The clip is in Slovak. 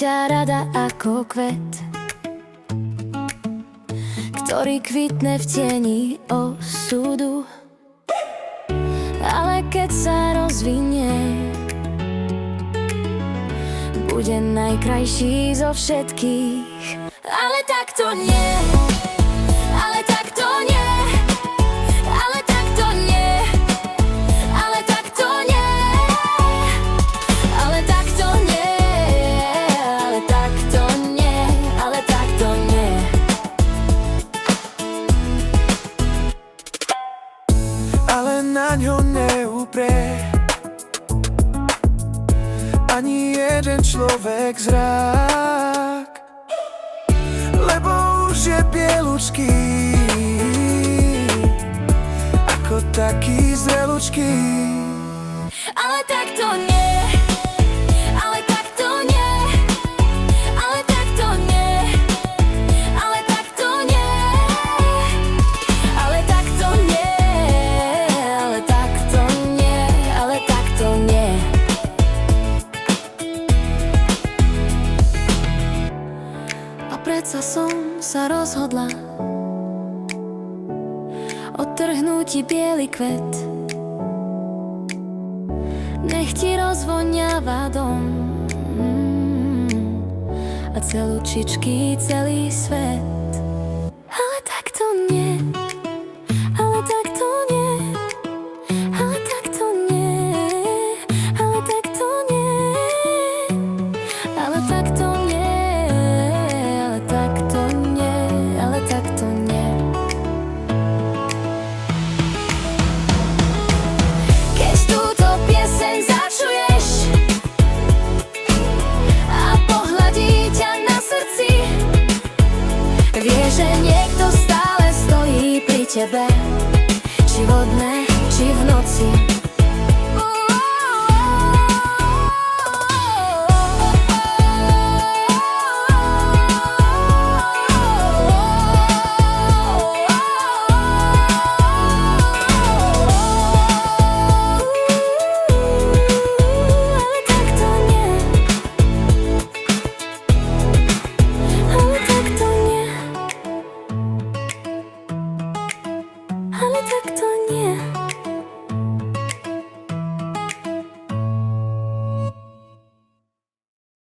ťa rada ako kvet, ktorý kvitne v tieni osudu. Ale keď sa rozvinie, bude najkrajší zo všetkých. Ale tak to nie, ale tak to nie, ale tak to nie, ale tak to nie, ale tak to nie, ale tak to nie, ale tak to nie. Ale na ňo neuprie ani jeden človek zrak, lebo už je bielučký, ako taký zrelučký. Ale tak to nie, ale tak to nie, ale tak to nie, ale tak to nie, ale tak to nie, ale tak to nie, ale tak to nie. A predsa som sa rozhodla odtrhnúť ti biely kvet, nech ti rozvoňava dom a celúčičký celý svet. Ale tak to nie, ale tak to nie, ale tak to nie, ale tak to nie, ale tak to nie, ale tak to nie, ale tak to nie. Keď túto pieseň začuješ a pohľadí ťa na srdci, vieš, že niekto stále stojí pri tebe, či vo dne, či v noci.